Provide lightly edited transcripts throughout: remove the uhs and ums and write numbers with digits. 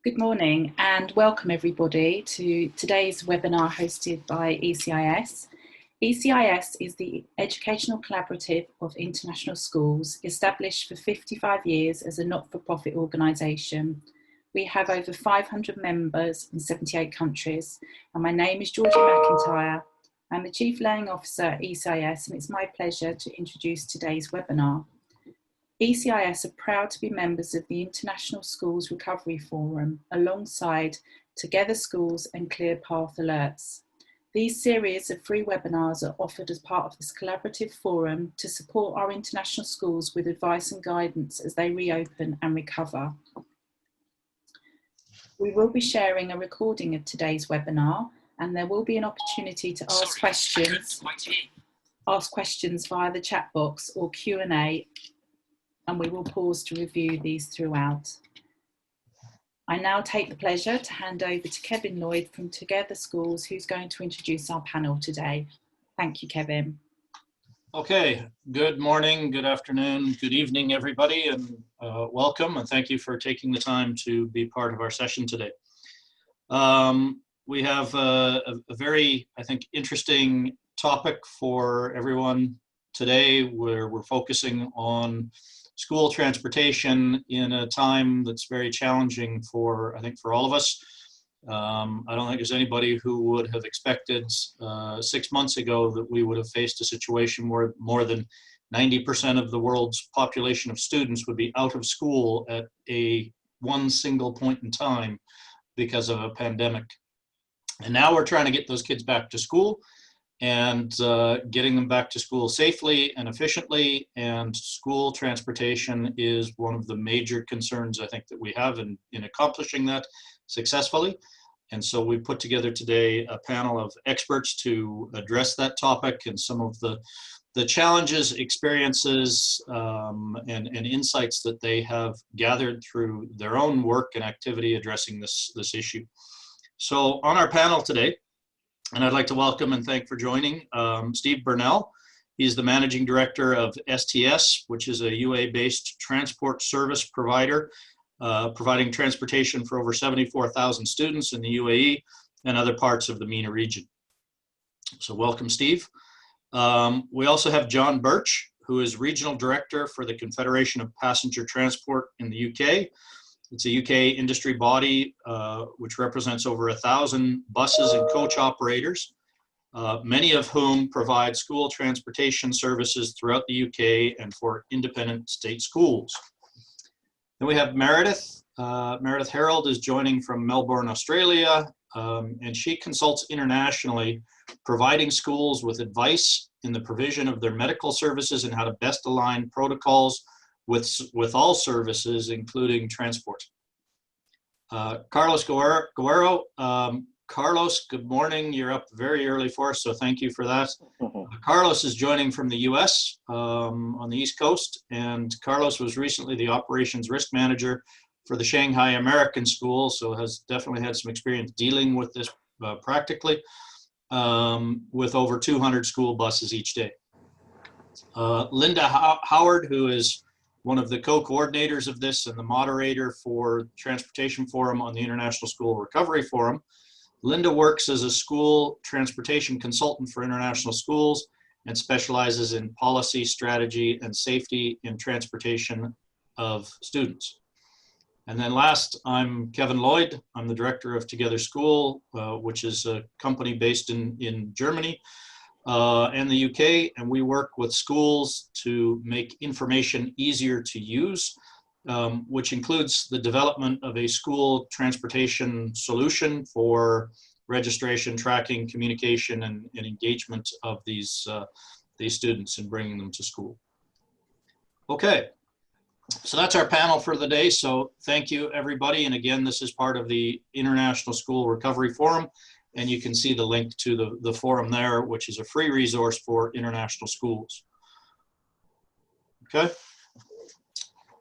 Good morning and welcome everybody to today's webinar hosted by ECIS. ECIS is the Educational Collaborative of International Schools, established for 55 years as a not-for-profit organisation. We have over 500 members in 78 countries, and my name is Georgie McIntyre. I'm the Chief Learning Officer at ECIS, and it's my pleasure to introduce today's webinar. ECIS are proud to be members of the International Schools Recovery Forum, alongside Together Schools and Clear Path Alerts. These series of free webinars are offered as part of this collaborative forum to support our international schools with advice and guidance as they reopen and recover. We will be sharing a recording of today's webinar, and there will be an opportunity to ask questions via the chat box or Q&A, and we will pause to review these throughout. I now take the pleasure to hand over to Kevin Lloyd from Together Schools, who's going to introduce our panel today. Thank you, Kevin. Okay, good morning, good afternoon, good evening, everybody, and welcome, and thank you for taking the time to be part of our session today. We have a very, I think, interesting topic for everyone today, where we're focusing on school transportation in a time that's very challenging for, I think, for all of us. I don't think there's anybody who would have expected 6 months ago that we would have faced a situation where more than 90% of the world's population of students would be out of school at one single point in time because of a pandemic. And now we're trying to get those kids back to school, and getting them back to school safely and efficiently, and school transportation is one of the major concerns I think that we have in accomplishing that successfully. And so we put together today a panel of experts to address that topic and some of the challenges, experiences, and insights that they have gathered through their own work and activity addressing this issue. So on our panel today, and I'd like to welcome and thank for joining Steve Burnell. He's the Managing Director of STS, which is a UA-based transport service provider, providing transportation for over 74,000 students in the UAE and other parts of the MENA region. So welcome, Steve. We also have John Birch, who is Regional Director for the Confederation of Passenger Transport in the UK. It's a UK industry body which represents over 1,000 buses and coach operators, many of whom provide school transportation services throughout the UK and for independent state schools. Then we have Meredith. Meredith Harold is joining from Melbourne, Australia, and she consults internationally, providing schools with advice in the provision of their medical services and how to best align protocols with all services, including transport. Carlos Guerrero. Carlos, good morning. You're up very early for us, so thank you for that. Carlos is joining from the US on the East Coast, and Carlos was recently the Operations Risk Manager for the Shanghai American School, so has definitely had some experience dealing with this practically, with over 200 school buses each day. Linda Howard, who is one of the co-coordinators of this and the moderator for Transportation Forum on the International School Recovery Forum. Linda works as a school transportation consultant for international schools and specializes in policy, strategy, and safety in transportation of students. And then last, I'm Kevin Lloyd. I'm the director of Together School, which is a company based in Germany and the UK, and we work with schools to make information easier to use, which includes the development of a school transportation solution for registration, tracking, communication, and engagement of these students and bringing them to school. Okay, so that's our panel for the day. So thank you, everybody. And again, this is part of the International School Recovery Forum. And you can see the link to the forum there, which is a free resource for international schools. Okay.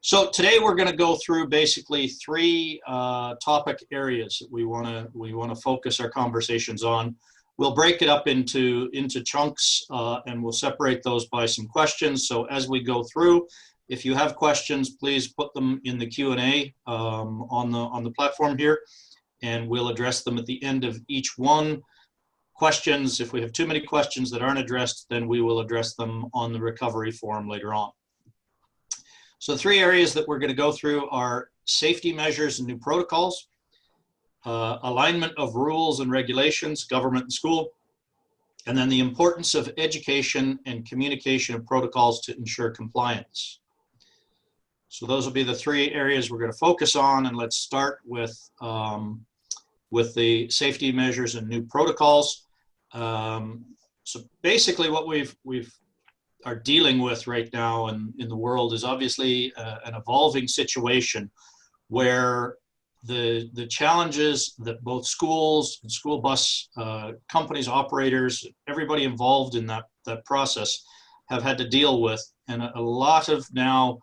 So today we're going to go through basically three topic areas that we want to focus our conversations on. We'll break it up into chunks and we'll separate those by some questions. So as we go through, If you have questions, please put them in the Q&A on the platform here, and we'll address them at the end of each one. Questions, if we have too many questions that aren't addressed, then we will address them on the recovery forum later on. So the three areas that we're going to go through are safety measures and new protocols, alignment of rules and regulations, government and school, and then the importance of education and communication of protocols to ensure compliance. So those will be the three areas we're going to focus on, and let's start with the safety measures and new protocols. So basically what we are dealing with right now in the world is obviously an evolving situation where the challenges that both schools and school bus companies, operators, everybody involved in that process have had to deal with, and a lot of now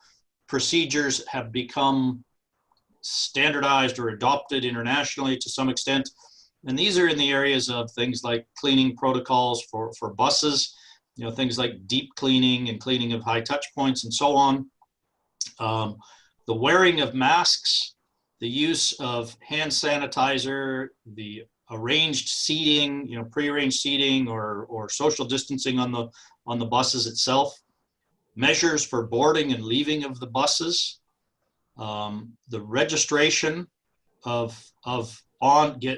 procedures have become standardized or adopted internationally to some extent. And these are in the areas of things like cleaning protocols for buses, you know, things like deep cleaning and cleaning of high touch points and so on. The wearing of masks, the use of hand sanitizer, the arranged seating, you know, prearranged seating or social distancing on the buses itself, measures for boarding and leaving of the buses, the registration of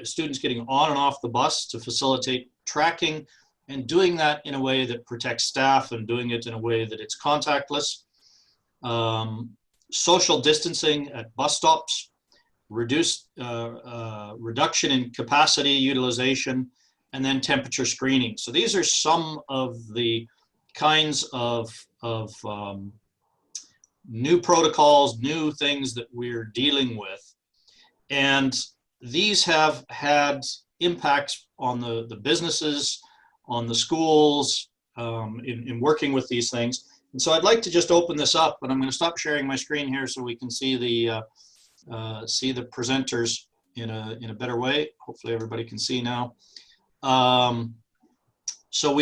students getting on and off the bus to facilitate tracking, and doing that in a way that protects staff and doing it in a way that it's contactless. Social distancing at bus stops, reduction in capacity utilization, and then temperature screening. So these are some of the kinds of new protocols, new things that we're dealing with. And these have had impacts on the businesses, on the schools, in working with these things. And so I'd like to just open this up, and I'm going to stop sharing my screen here so we can see the presenters in a better way. Hopefully everybody can see now. So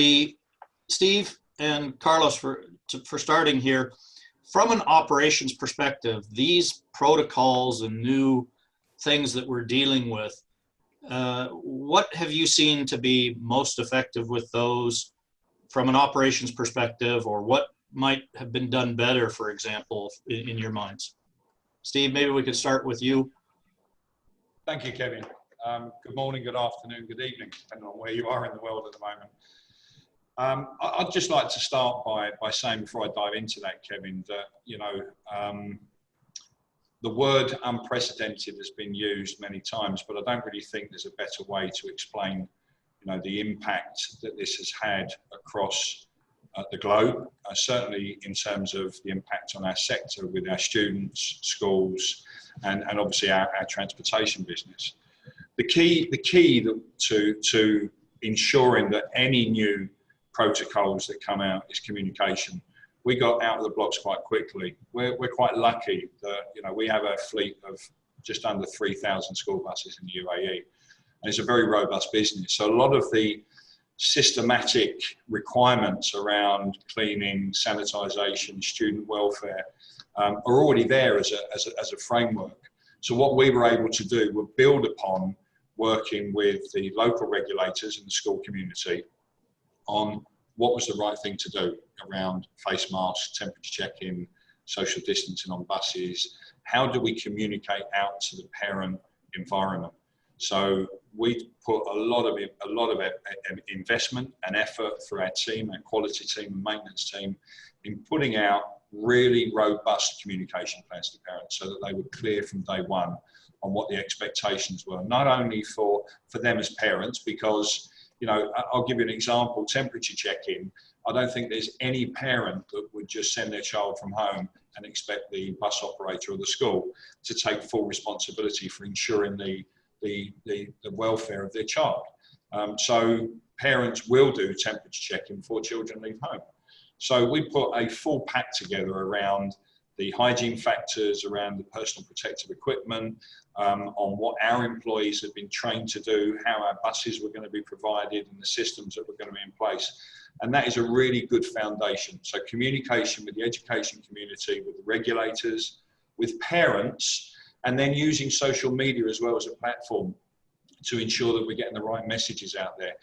Steve and Carlos, for starting here, from an operations perspective, these protocols and new things that we're dealing with, what have you seen to be most effective with those from an operations perspective, or what might have been done better, for example, in your minds? Steve, maybe we could start with you. Thank you, Kevin. Good morning, good afternoon, good evening, depending on where you are in the world at the moment. I'd just like to start by saying, before I dive into that, Kevin, that, you know, the word unprecedented has been used many times, but I don't really think there's a better way to explain, you know, the impact that this has had across the globe, certainly in terms of the impact on our sector with our students, schools, and obviously our transportation business. The key to ensuring that any new protocols that come out is communication. We got out of the blocks quite quickly. We're quite lucky that, you know, we have a fleet of just under 3,000 school buses in the UAE, and it's a very robust business. So a lot of the systematic requirements around cleaning, sanitisation, student welfare are already there as a framework. So what we were able to do was build upon working with the local regulators and the school community on what was the right thing to do around face masks, temperature check-in, social distancing on buses. How do we communicate out to the parent environment? So we put a lot of investment and effort through our team, our quality team and maintenance team, in putting out really robust communication plans to parents so that they were clear from day one on what the expectations were, not only for them as parents, because, you know, I'll give you an example, temperature check-in. I don't think there's any parent that would just send their child from home and expect the bus operator or the school to take full responsibility for ensuring the welfare of their child. So parents will do temperature checking before children leave home. So we put a full pack together around the hygiene factors around the personal protective equipment, on what our employees have been trained to do, how our buses were going to be provided, and the systems that were going to be in place. And that is a really good foundation. So communication with the education community, with the regulators, with parents, and then using social media as well as a platform to ensure that we're getting the right messages out there.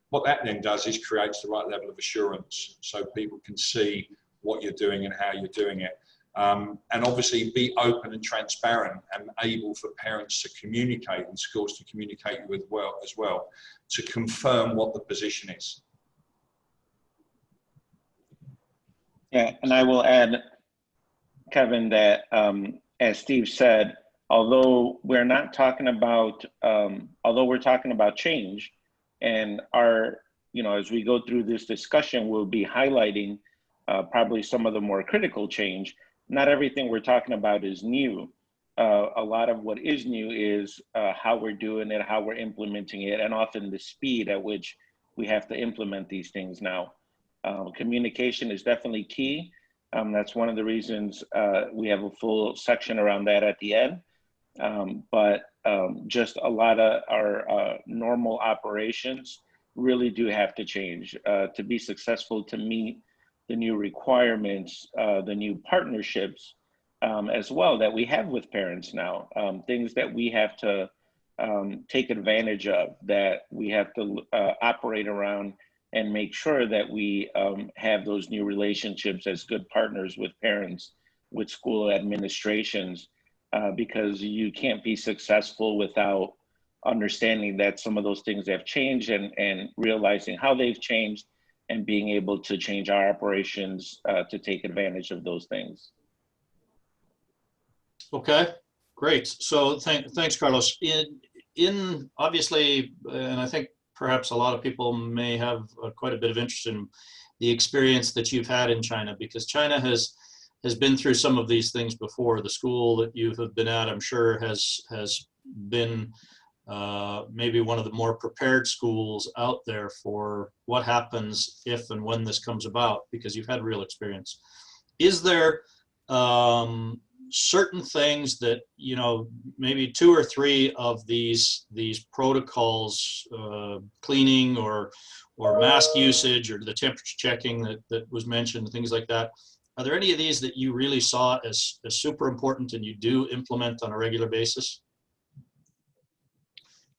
What that then does is creates the right level of assurance so people can see what you're doing and how you're doing it. And obviously be open and transparent and able for parents to communicate and schools to communicate with as well to confirm what the position is. Yeah, and I will add, Kevin, that as Steve said, although we're talking about change, and as we go through this discussion, we'll be highlighting probably some of the more critical change. Not everything we're talking about is new. A lot of what is new is how we're doing it, how we're implementing it, and often the speed at which we have to implement these things now. Communication is definitely key. That's one of the reasons we have a full section around that at the end. But just a lot of our normal operations really do have to change to be successful, to meet the new requirements, the new partnerships as well that we have with parents now, things that we have to take advantage of, that we have to operate around and make sure that we have those new relationships as good partners with parents, with school administrations, because you can't be successful without understanding that some of those things have changed and realizing how they've changed and being able to change our operations to take advantage of those things. Okay, great. So thanks, Carlos. In obviously, and I think perhaps a lot of people may have quite a bit of interest in the experience that you've had in China, because China has been through some of these things before. The school that you have been at, I'm sure, has been maybe one of the more prepared schools out there for what happens if and when this comes about, because you've had real experience. Is there certain things that, maybe 2 or 3 of these protocols, cleaning or mask usage or the temperature checking that was mentioned, things like that, are there any of these that you really saw as super important and you do implement on a regular basis?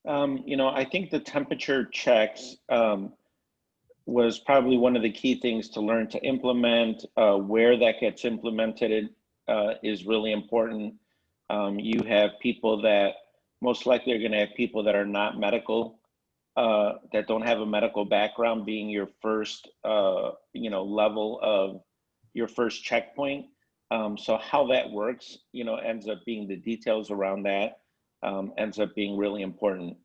I think the temperature checks was probably one of the key things to learn to implement. Where that gets implemented is really important. You have people that most likely are going to have people that are not medical, that don't have a medical background being your first, level of your first checkpoint. So how that works, ends up being the details around that. Ends up being really important.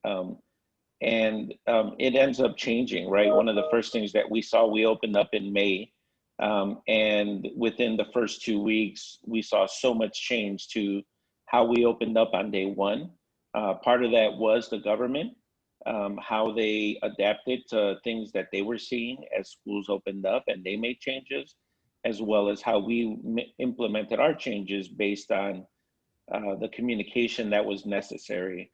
And it ends up changing, right? One of the first things that we saw, we opened up in May, and within the first 2 weeks, we saw so much change to how we opened up on day 1. Part of that was the government, how they adapted to things that they were seeing as schools opened up and they made changes, as well as how we implemented our changes based on the communication that was necessary,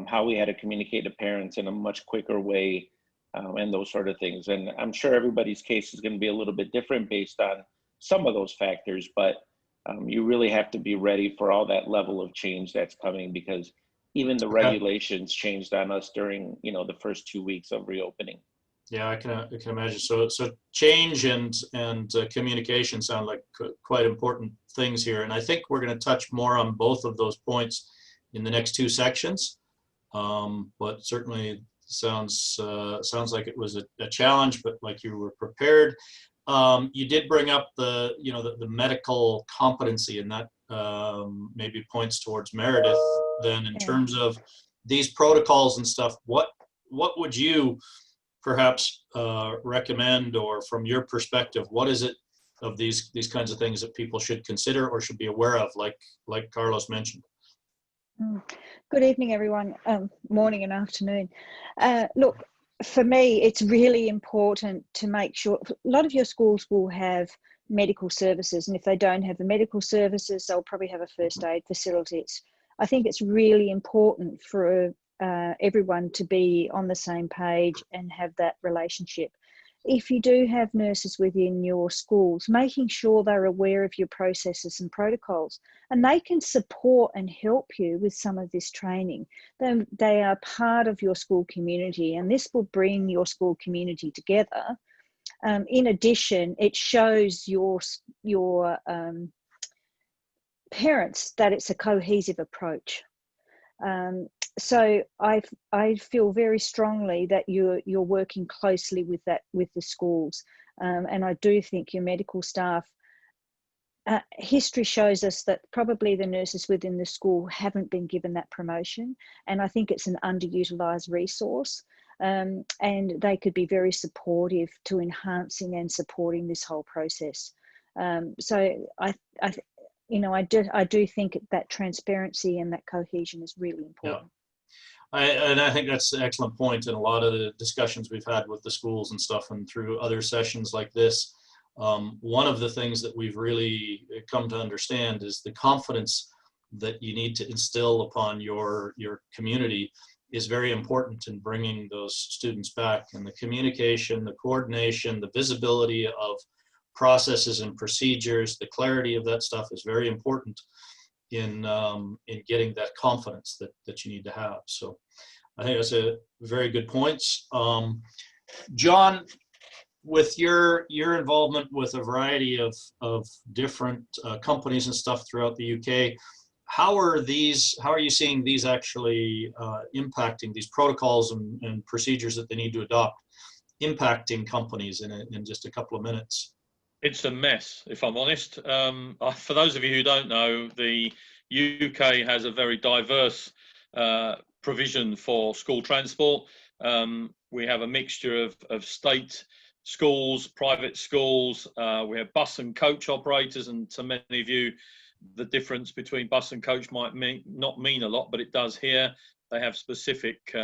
how we had to communicate to parents in a much quicker way, and those sort of things. And I'm sure everybody's case is going to be a little bit different based on some of those factors, but you really have to be ready for all that level of change that's coming, because even the regulations changed on us during, the first 2 weeks of reopening. Yeah, I can imagine. So change and communication sound like quite important things here, and I think we're going to touch more on both of those points in the next 2 sections. But certainly sounds like it was a challenge, but like you were prepared. You did bring up the medical competency, and that maybe points towards Meredith. Then, in terms of these protocols and stuff, what would you perhaps recommend, or from your perspective, what is it of these kinds of things that people should consider or should be aware of, like Carlos mentioned? Good evening, everyone. Morning and afternoon. Look, for me, it's really important to make sure a lot of your schools will have medical services. And if they don't have the medical services, they'll probably have a first aid facilities. I think it's really important for everyone to be on the same page and have that relationship. If you do have nurses within your schools, making sure they're aware of your processes and protocols, and they can support and help you with some of this training. They are part of your school community, and this will bring your school community together. In addition, it shows your parents that it's a cohesive approach. So I feel very strongly that you're working closely with the schools, and I do think your medical staff. History shows us that probably the nurses within the school haven't been given that promotion, and I think it's an underutilised resource. And they could be very supportive to enhancing and supporting this whole process. So I do think that transparency and that cohesion is really important. Yeah. And I think that's an excellent point. In a lot of the discussions we've had with the schools and stuff, and through other sessions like this, one of the things that we've really come to understand is the confidence that you need to instill upon your community is very important in bringing those students back. And the communication, the coordination, the visibility of processes and procedures, the clarity of that stuff is very important in getting that confidence that you need to have. So I think that's a very good points. John, with your involvement with a variety of different companies and stuff throughout the UK, how are you seeing these actually impacting these protocols and procedures that they need to adopt, impacting companies in just a couple of minutes? It's a mess, if I'm honest. For those of you who don't know, the UK has a very diverse provision for school transport. We have a mixture of state schools, private schools. We have bus and coach operators, and to many of you, the difference between bus and coach might not mean a lot, but it does here. They have specific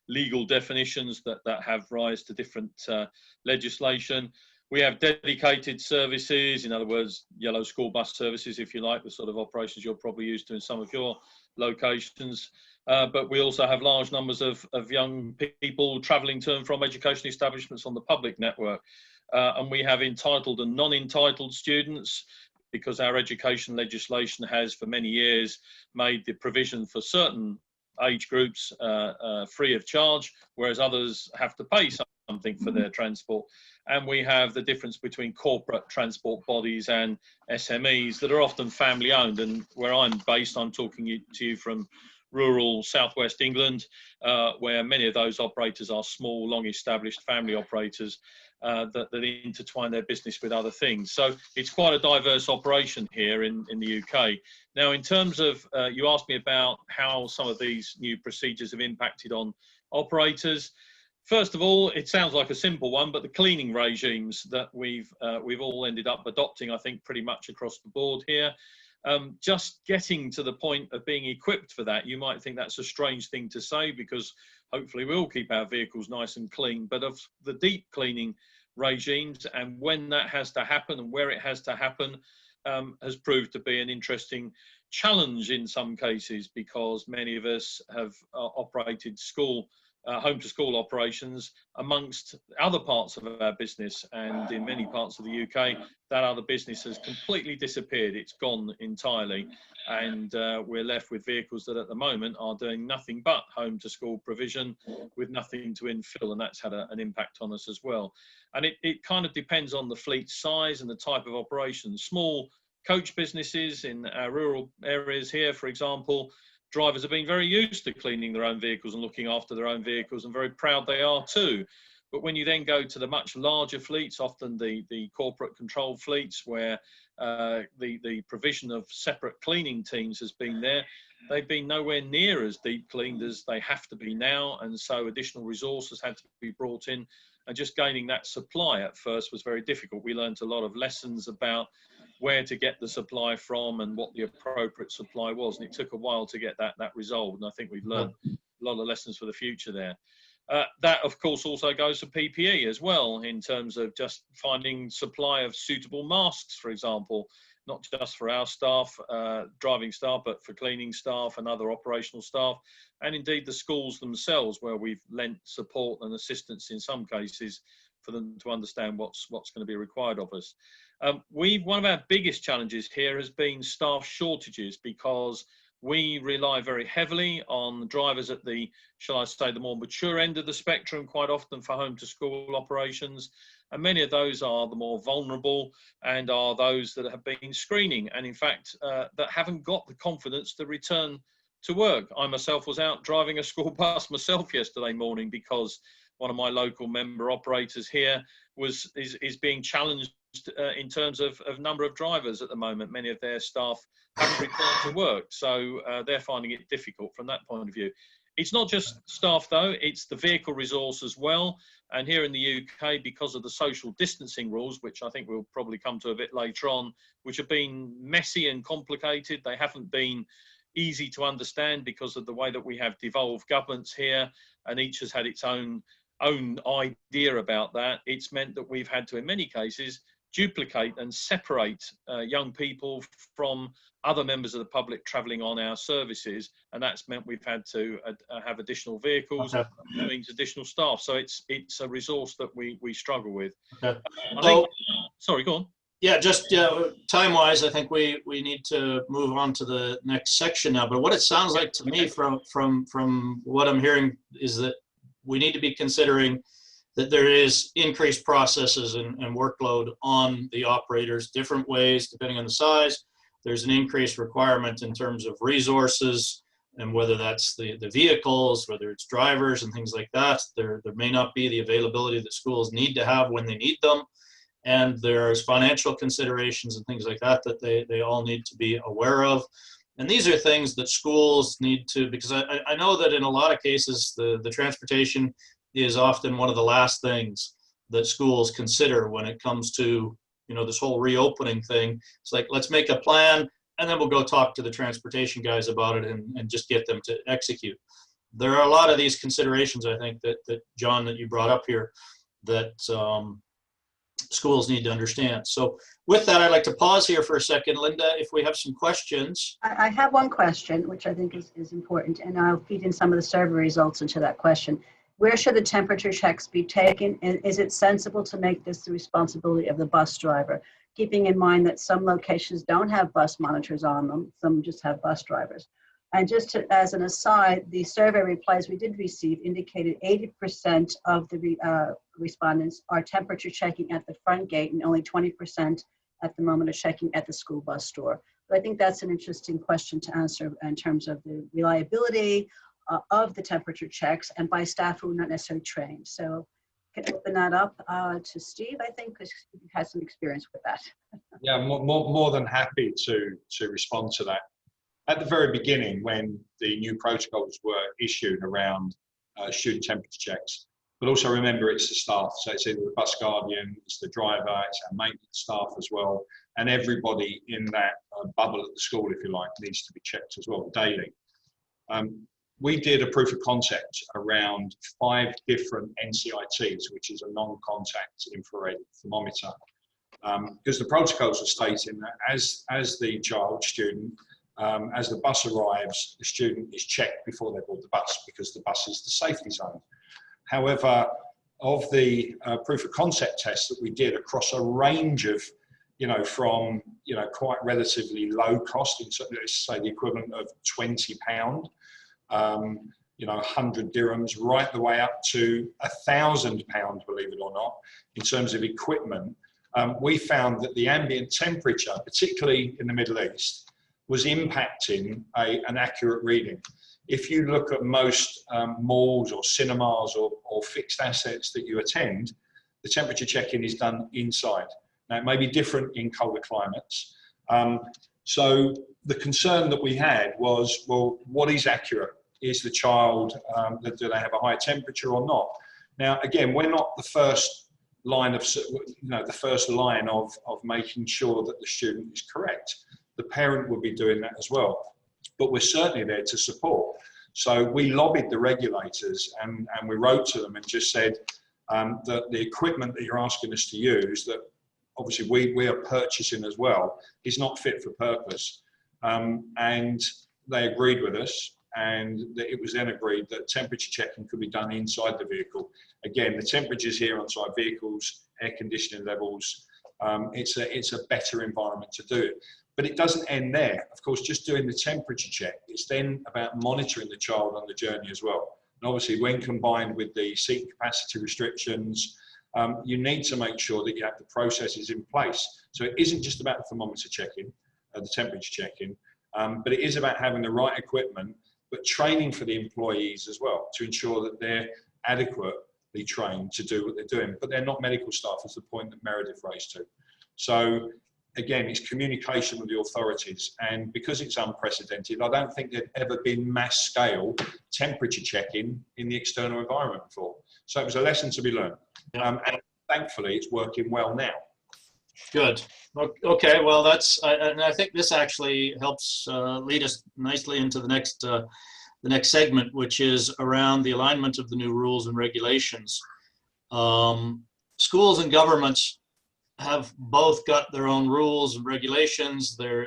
legal definitions that have rise to different legislation. We have dedicated services, in other words, yellow school bus services, if you like, the sort of operations you're probably used to in some of your locations. But we also have large numbers of young people travelling to and from education establishments on the public network. And we have entitled and non-entitled students, because our education legislation has for many years made the provision for certain age groups free of charge, whereas others have to pay something for their transport. And we have the difference between corporate transport bodies and SMEs that are often family owned. And where I'm based, I'm talking to you from rural southwest England, where many of those operators are small, long established family operators that intertwine their business with other things. So it's quite a diverse operation here in the UK. Now, in terms of, you asked me about how some of these new procedures have impacted on operators. First of all, it sounds like a simple one, but the cleaning regimes that we've all ended up adopting, I think, pretty much across the board here. Just getting to the point of being equipped for that, you might think that's a strange thing to say, because hopefully we'll keep our vehicles nice and clean, but of the deep cleaning regimes and when that has to happen and where it has to happen has proved to be an interesting challenge in some cases, because many of us have operated home to school operations amongst other parts of our business, and in many parts of the UK that other business has completely disappeared. It's gone entirely, and we're left with vehicles that at the moment are doing nothing but home to school provision with nothing to infill, and that's had an impact on us as well. And it kind of depends on the fleet size and the type of operation. Small coach businesses in our rural areas here, for example, drivers have been very used to cleaning their own vehicles and looking after their own vehicles, and very proud they are too. But when you then go to the much larger fleets, often the corporate controlled fleets, where the provision of separate cleaning teams has been there, they've been nowhere near as deep cleaned as they have to be now, and so additional resources had to be brought in, and just gaining that supply at first was very difficult. We learned a lot of lessons about where to get the supply from and what the appropriate supply was, and it took a while to get that resolved, and I think we've learned a lot of lessons for the future there. That, of course, also goes for PPE as well, in terms of just finding supply of suitable masks, for example, not just for our staff, driving staff, but for cleaning staff and other operational staff, and indeed the schools themselves, where we've lent support and assistance in some cases for them to understand what's going to be required of us. One of our biggest challenges here has been staff shortages, because we rely very heavily on drivers at the, shall I say, the more mature end of the spectrum, quite often for home to school operations. And many of those are the more vulnerable and are those that have been screening, and in fact, that haven't got the confidence to return to work. I myself was out driving a school bus myself yesterday morning, because one of my local member operators here is being challenged in terms of number of drivers at the moment. Many of their staff haven't returned to work, so they're finding it difficult from that point of view. It's not just staff though, it's the vehicle resource as well. And here in the UK, because of the social distancing rules, which I think we'll probably come to a bit later on, which have been messy and complicated, they haven't been easy to understand because of the way that we have devolved governments here, and each has had its own idea about that. It's meant that we've had to, in many cases, duplicate and separate young people from other members of the public travelling on our services, and that's meant we've had to have additional vehicles, Okay. which means additional staff. So it's a resource that we struggle with. Okay. Sorry, go on. Yeah, just time-wise, I think we need to move on to the next section now. But what it sounds like to me from what I'm hearing is that we need to be considering that there is increased processes and workload on the operators, different ways depending on the size. There's an increased requirement in terms of resources, and whether that's the vehicles, whether it's drivers and things like that. There may not be the availability that schools need to have when they need them. And there's financial considerations and things like that that they all need to be aware of. And these are things that schools need to, because I know that in a lot of cases, the transportation is often one of the last things that schools consider when it comes to, you know, this whole reopening thing. It's like, let's make a plan, and then we'll go talk to the transportation guys about it and just get them to execute. There are a lot of these considerations, I think, that John, that you brought up here, that schools need to understand. So with that, I'd like to pause here for a second. Linda, if we have some questions. I have one question, which I think is important, and I'll feed in some of the survey results into that question. Where should the temperature checks be taken? And is it sensible to make this the responsibility of the bus driver? Keeping in mind that some locations don't have bus monitors on them, some just have bus drivers. And just as an aside, the survey replies we did receive indicated 80% of the respondents are temperature checking at the front gate, and only 20% at the moment are checking at the school bus store. But I think that's an interesting question to answer in terms of the reliability of the temperature checks, and by staff who are not necessarily trained. So can open that up to Steve, I think, because he has some experience with that. Yeah, more than happy to respond to that. At the very beginning, when the new protocols were issued around student temperature checks, but also remember it's the staff, so it's either the bus guardian, it's the driver, it's our maintenance staff as well, and everybody in that bubble at the school, if you like, needs to be checked as well daily. We did a proof of concept around 5 different NCITs, which is a non-contact infrared thermometer, because the protocols are stating that as the child student, as the bus arrives, the student is checked before they board the bus, because the bus is the safety zone. However, of the proof of concept tests that we did across a range of, from, quite relatively low cost, let's say the equivalent of £20, 100 dirhams, right the way up to £1,000, believe it or not, in terms of equipment, we found that the ambient temperature, particularly in the Middle East, was impacting an accurate reading. If you look at most malls or cinemas or fixed assets that you attend, the temperature check-in is done inside. Now, it may be different in colder climates. So the concern that we had was, well, what is accurate? Is the child, do they have a high temperature or not? Now, again, we're not the first line of, of making sure that the student is correct. The parent would be doing that as well, but we're certainly there to support. So we lobbied the regulators and we wrote to them and just said that the equipment that you're asking us to use, that obviously we are purchasing as well, is not fit for purpose. And they agreed with us, and that it was then agreed that temperature checking could be done inside the vehicle. Again, the temperatures here on site vehicles, air conditioning levels, it's a better environment to do it. But it doesn't end there. Of course, just doing the temperature check, it's then about monitoring the child on the journey as well. And obviously, when combined with the seat capacity restrictions, you need to make sure that you have the processes in place. So it isn't just about the thermometer checking, the temperature checking, but it is about having the right equipment, but training for the employees as well to ensure that they're adequately trained to do what they're doing. But they're not medical staff, is the point that Meredith raised to. So again, it's communication with the authorities, and because it's unprecedented, I don't think there'd ever been mass scale temperature checking in the external environment before. So it was a lesson to be learned. And thankfully it's working well now. Good. Okay, well, and I think this actually helps lead us nicely into the next segment, which is around the alignment of the new rules and regulations. Schools and governments have both got their own rules and regulations. They're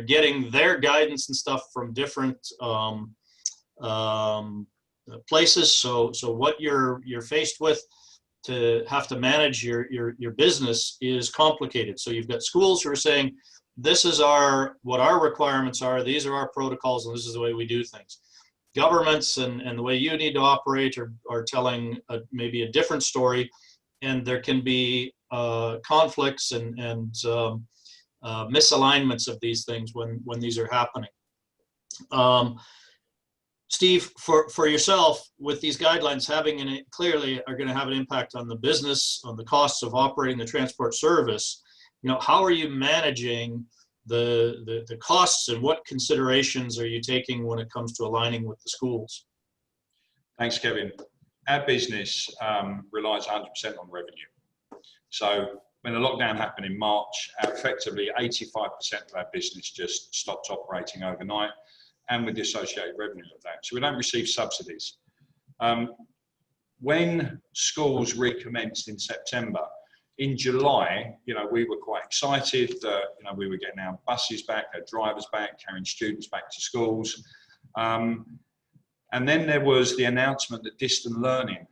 getting their guidance and stuff from different places. So what you're faced with to have to manage your business is complicated. So you've got schools who are saying, this is what our requirements are, these are our protocols, and this is the way we do things. Governments and the way you need to operate are telling maybe a different story, and there can be conflicts and misalignments of these things when these are happening. Steve, for yourself, with these guidelines clearly are going to have an impact on the business, on the costs of operating the transport service. How are you managing the costs, and what considerations are you taking when it comes to aligning with the schools? Thanks, Kevin. Our business relies 100% on revenue. So when the lockdown happened in March, effectively 85% of our business just stopped operating overnight, and with the associated revenue of that. So we don't receive subsidies. When schools recommenced in September, in July, we were quite excited that, we were getting our buses back, our drivers back, carrying students back to schools. And then there was the announcement that distant learning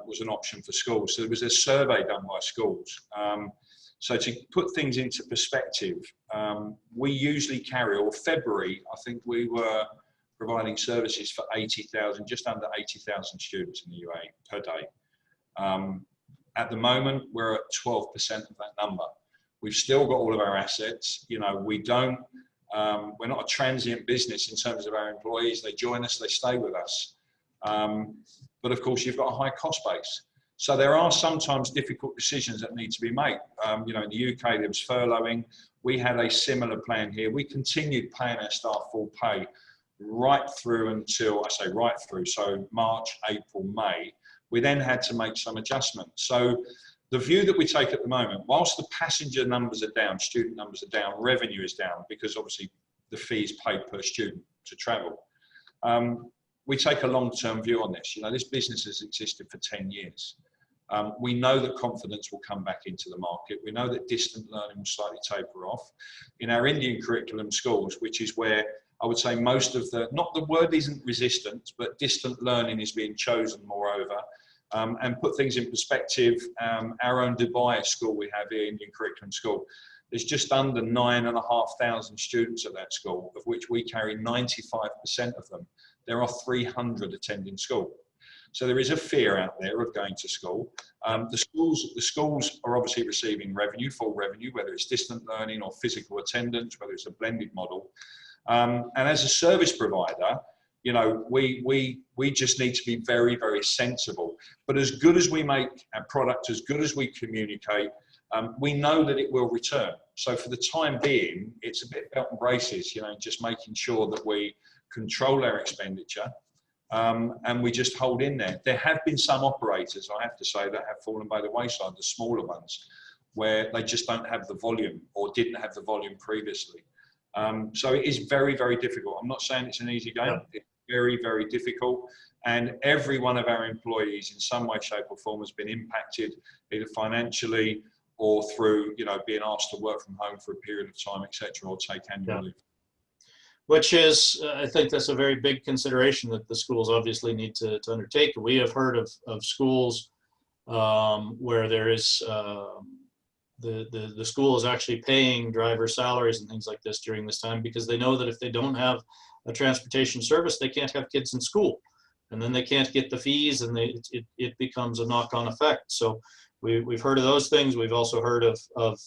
was an option for schools. So there was a survey done by schools. So to put things into perspective, we usually or February, I think we were providing services for 80,000, just under 80,000 students in the UAE per day. At the moment, we're at 12% of that number. We've still got all of our assets. We're not a transient business in terms of our employees. They join us, they stay with us. But of course, you've got a high cost base. So there are sometimes difficult decisions that need to be made. In the UK, there was furloughing. We had a similar plan here. We continued paying our staff full pay right through until, so March, April, May. We then had to make some adjustments. So the view that we take at the moment, whilst the passenger numbers are down, student numbers are down, revenue is down, because obviously the fee is paid per student to travel. We take a long-term view on this. This business has existed for 10 years. We know that confidence will come back into the market. We know that distant learning will slightly taper off. In our Indian curriculum schools, which is where I would say most of not the word isn't resistant, but distant learning is being chosen moreover. And put things in perspective, our own Dubai school we have here, Indian curriculum school, there's just under 9,500 students at that school, of which we carry 95% of them. There are 300 attending school. So there is a fear out there of going to school. The schools are obviously receiving revenue, full revenue, whether it's distant learning or physical attendance, whether it's a blended model. And as a service provider, we just need to be very, very sensible. But as good as we make our product, as good as we communicate, we know that it will return. So for the time being, it's a bit belt and braces, just making sure that we control our expenditure. And we just hold in there. There have been some operators, I have to say, that have fallen by the wayside, the smaller ones, where they just don't have the volume or didn't have the volume previously. So it is very, very difficult. I'm not saying it's an easy game. very, very difficult. And every one of our employees in some way, shape or form has been impacted either financially or through, you know, being asked to work from home for a period of time, etc., or take annual leave. Which is, I think that's a very big consideration that the schools obviously need to undertake. We have heard of schools where there is, the school is actually paying driver salaries and things like this during this time, because they know that if they don't have a transportation service, they can't have kids in school. And then they can't get the fees, and it becomes a knock-on effect. So we've heard of those things. We've also heard of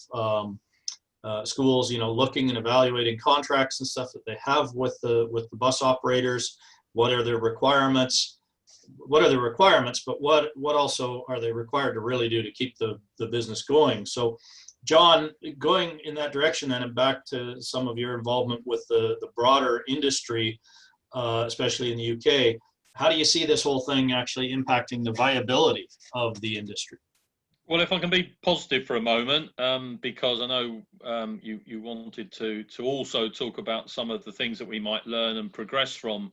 schools, you know, looking and evaluating contracts and stuff that they have with the bus operators. What are their requirements? What are the requirements? But what also are they required to really do to keep the business going? So, John, going in that direction then, and back to some of your involvement with the broader industry, especially in the UK. How do you see this whole thing actually impacting the viability of the industry? Well, if I can be positive for a moment, because I know you wanted to also talk about some of the things that we might learn and progress from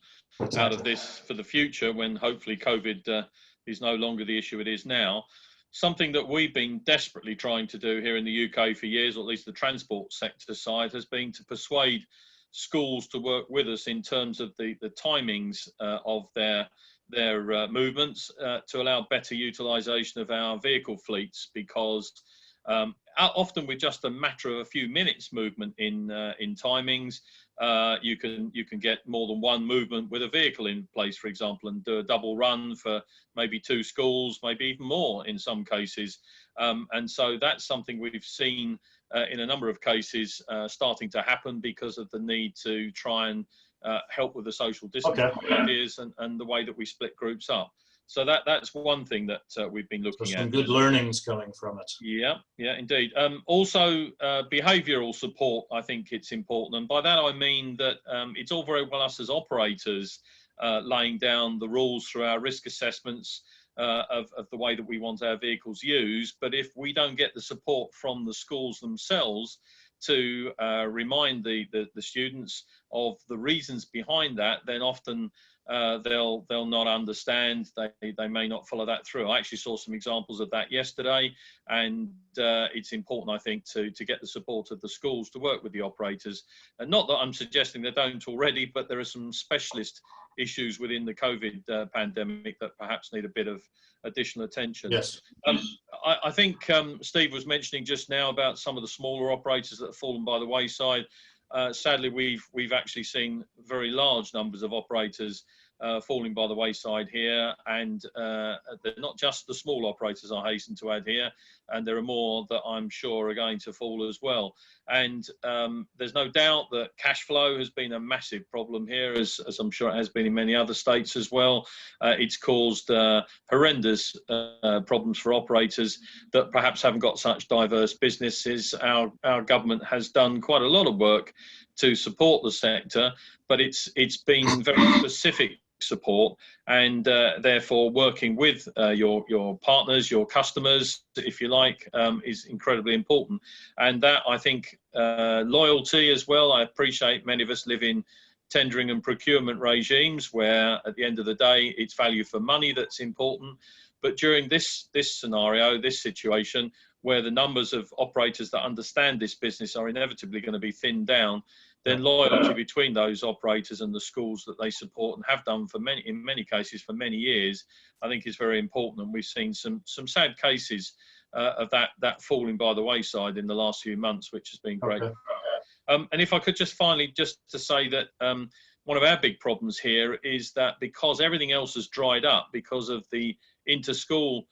out of this for the future, when hopefully COVID is no longer the issue it is now. Something that we've been desperately trying to do here in the UK for years, or at least the transport sector side, has been to persuade schools to work with us in terms of the timings of their movements to allow better utilization of our vehicle fleets, because often with just a matter of a few minutes movement in timings, you can get more than one movement with a vehicle in place, for example, and do a double run for maybe 2 schools, maybe even more in some cases. And so that's something we've seen in a number of cases starting to happen because of the need to try and help with the social distancing ideas and the way that we split groups up. So that's one thing that we've been looking at. Some good learnings coming from it. Yeah, indeed. Also, behavioural support, I think it's important. And by that I mean that it's all very well us as operators laying down the rules through our risk assessments of the way that we want our vehicles used. But if we don't get the support from the schools themselves to remind the students of the reasons behind that, then often they'll not understand. They may not follow that through. I actually saw some examples of that yesterday, and it's important, I think, to get the support of the schools to work with the operators. And not that I'm suggesting they don't already, but there are some specialist issues within the COVID pandemic that perhaps need a bit of additional attention. Yes. I think Steve was mentioning just now about some of the smaller operators that have fallen by the wayside. Sadly, we've actually seen very large numbers of operators falling by the wayside here, and they're not just the small operators, I hasten to add here, and there are more that I'm sure are going to fall as well. And there's no doubt that cash flow has been a massive problem here, as I'm sure it has been in many other states as well. It's caused horrendous problems for operators that perhaps haven't got such diverse businesses. Our government has done quite a lot of work to support the sector, but it's been very specific support, and therefore working with your partners, your customers, if you like, is incredibly important. And that, I think, loyalty as well. I appreciate many of us live in tendering and procurement regimes where at the end of the day it's value for money that's important, but during this scenario, this situation, where the numbers of operators that understand this business are inevitably going to be thinned down, then loyalty between those operators and the schools that they support and have done for in many cases for many years, I think is very important. And we've seen some sad cases of that falling by the wayside in the last few months, which has been great. Okay. And if I could just finally just to say that one of our big problems here is that because everything else has dried up because of the inter-school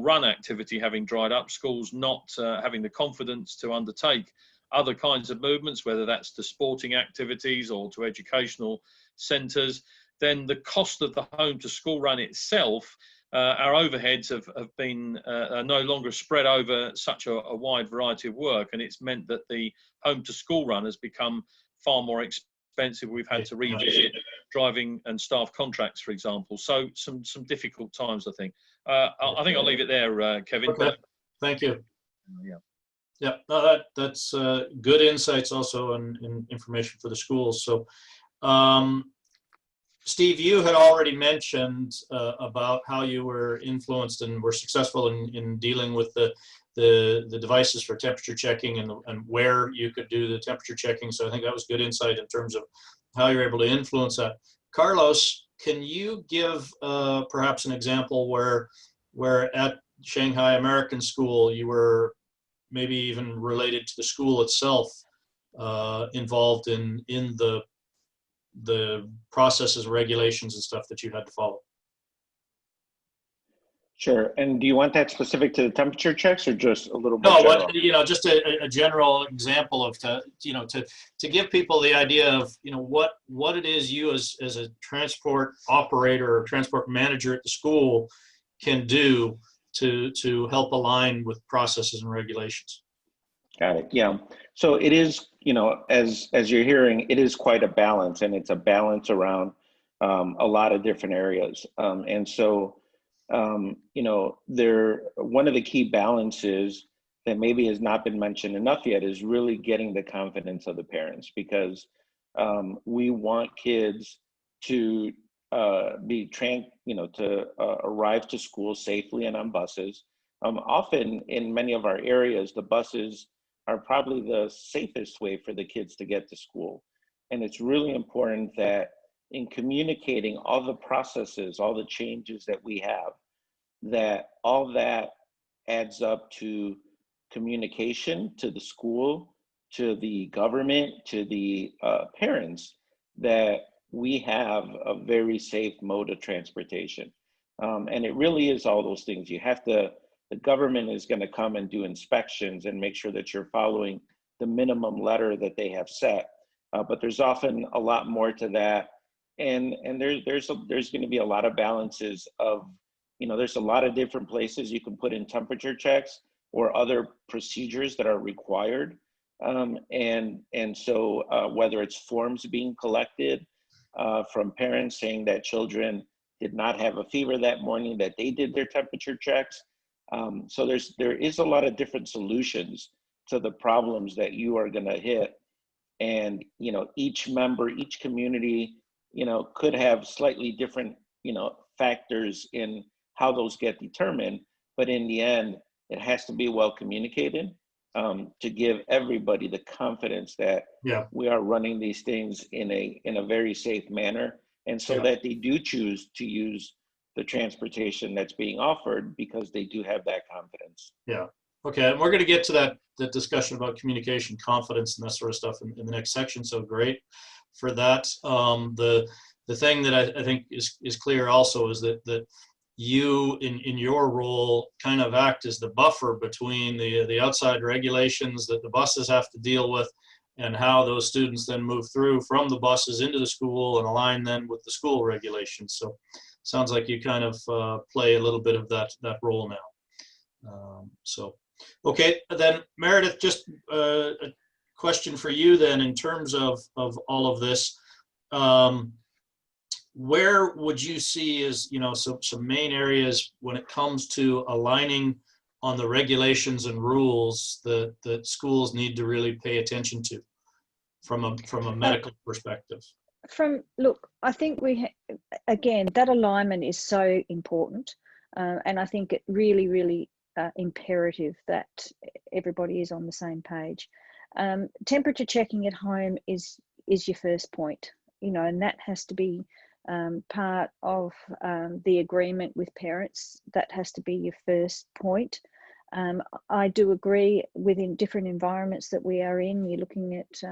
run activity having dried up, schools not having the confidence to undertake other kinds of movements, whether that's to sporting activities or to educational centres, then the cost of the home to school run itself, our overheads have been no longer spread over such a wide variety of work, and it's meant that the home to school run has become far more expensive. We've had to revisit driving and staff contracts, for example. So some difficult times, I think. I think I'll leave it there, Kevin. Okay. Thank you. Yeah. Yeah, no, that's good insights also and information for the schools. So Steve, you had already mentioned about how you were influenced and were successful in dealing with the devices for temperature checking and where you could do the temperature checking. So I think that was good insight in terms of how you're able to influence that. Carlos, can you give perhaps an example where at Shanghai American School you were maybe even related to the school itself, involved in the processes, regulations, and stuff that you had to follow? Sure. And do you want that specific to the temperature checks or just a little more No, general? what, you know, just a general example of to give people the idea of, you know, what it is you as a transport operator or transport manager at the school can do to help align with processes and regulations. Got it. Yeah. So it is, you know, as you're hearing, it is quite a balance, and it's a balance around a lot of different areas. And so, you know, one of the key balances that maybe has not been mentioned enough yet is really getting the confidence of the parents, because we want kids to arrive to school safely and on buses. Often in many of our areas, the buses are probably the safest way for the kids to get to school. And it's really important that in communicating all the processes, all the changes that we have, that all that adds up to communication to the school, to the government, to the parents, that we have a very safe mode of transportation. And it really is all those things. The government is going to come and do inspections and make sure that you're following the minimum letter that they have set. But there's often a lot more to that. And there's going to be a lot of balances of, you know, there's a lot of different places you can put in temperature checks or other procedures that are required. And so whether it's forms being collected from parents saying that children did not have a fever that morning, that they did their temperature checks. So there is a lot of different solutions to the problems that you are going to hit. And, you know, each member, each community, you know, could have slightly different, you know, factors in how those get determined. But in the end, it has to be well communicated to give everybody the confidence that we are running these things in a very safe manner. And so that they do choose to use the transportation that's being offered because they do have that confidence. Yeah. Okay. And we're going to get to that discussion about communication, confidence, and that sort of stuff in the next section. So great for that. The thing that I think is clear also is that you in your role kind of act as the buffer between the outside regulations that the buses have to deal with and how those students then move through from the buses into the school and align then with the school regulations. So sounds like you kind of play a little bit of that role now. Okay, then Meredith, just a question for you then in terms of all of this. Where would you see as, you know, some main areas when it comes to aligning on the regulations and rules that schools need to really pay attention to from a medical perspective? Look, I think again, that alignment is so important. And I think it really imperative that everybody is on the same page. Temperature checking at home is your first point, you know, and that has to be part of the agreement with parents. That has to be your first point. I do agree within different environments that we are in, you're looking at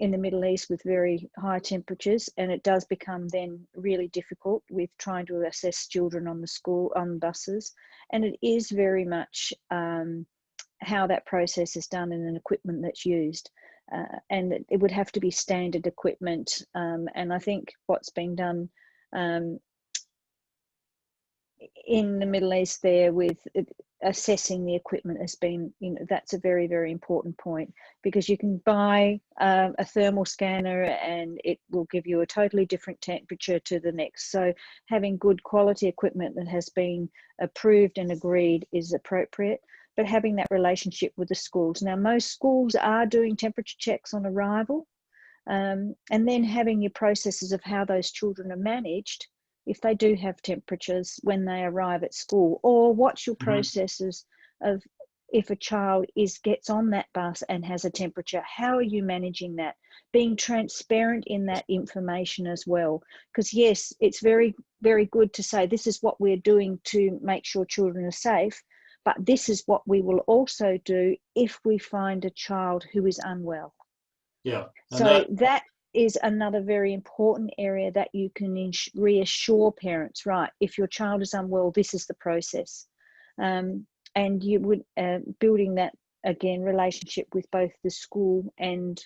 in the Middle East with very high temperatures, and it does become then really difficult with trying to assess children on buses. And it is very much how that process is done and an equipment that's used. And it would have to be standard equipment. And I think what's been done in the Middle East there with assessing the equipment has been, you know, that's a very important point, because you can buy a thermal scanner and it will give you a totally different temperature to the next. So having good quality equipment that has been approved and agreed is appropriate, but having that relationship with the schools. Now, most schools are doing temperature checks on arrival. And then having your processes of how those children are managed if they do have temperatures when they arrive at school, or what's your processes of if a child gets on that bus and has a temperature, how are you managing that? Being transparent in that information as well. Because yes, it's very, very good to say this is what we're doing to make sure children are safe, but this is what we will also do if we find a child who is unwell. Yeah. So that is another very important area that you can reassure parents, right? If your child is unwell, this is the process. And you would building that, again, relationship with both the school and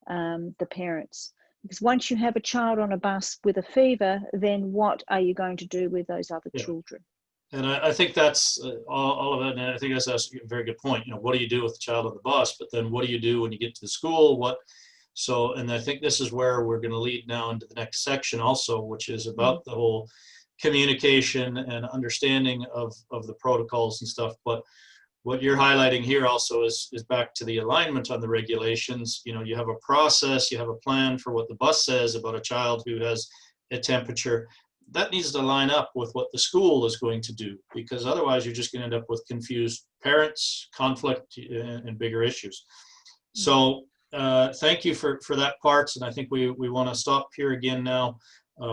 the parents. Because once you have a child on a bus with a fever, then what are you going to do with those other children? And I think that's all of it. And I think that's a very good point. You know, what do you do with the child on the bus? But then what do you do when you get to the school? So, and I think this is where we're going to lead now into the next section also, which is about the whole communication and understanding of the protocols and stuff. But what you're highlighting here also is back to the alignment on the regulations. You know, you have a process, you have a plan for what the bus says about a child who has a temperature. That needs to line up with what the school is going to do, because otherwise you're just going to end up with confused parents, conflict, and bigger issues. So thank you for that part. And I think we want to stop here again now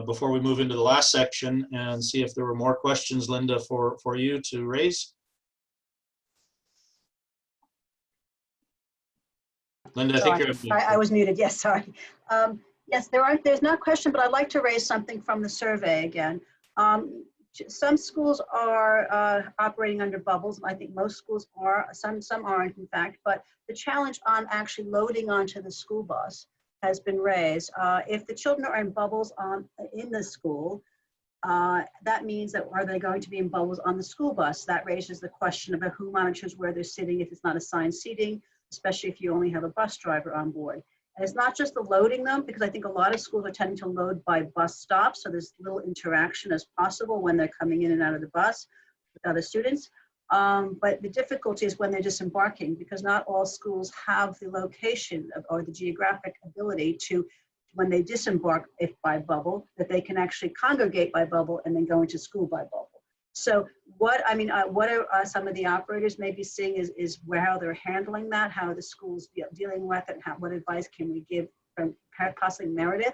before we move into the last section and see if there were more questions, Linda, for you to raise. Linda, I think you're muted. I was muted. Yes, sorry. Yes, there's no question, but I'd like to raise something from the survey again. Some schools are operating under bubbles. I think most schools are. Some aren't, in fact. But the challenge on actually loading onto the school bus has been raised. If the children are in bubbles in the school, that means that are they going to be in bubbles on the school bus? That raises the question about who monitors where they're sitting if it's not assigned seating, especially if you only have a bus driver on board. And it's not just the loading them, because I think a lot of schools are tending to load by bus stops, so there's little interaction as possible when they're coming in and out of the bus with other students. But the difficulty is when they're disembarking, because not all schools have the location or the geographic ability to, when they disembark, if by bubble, that they can actually congregate by bubble and then go into school by bubble. So what are some of the operators maybe seeing is how they're handling that, how the schools dealing with it, what advice can we give from possibly Meredith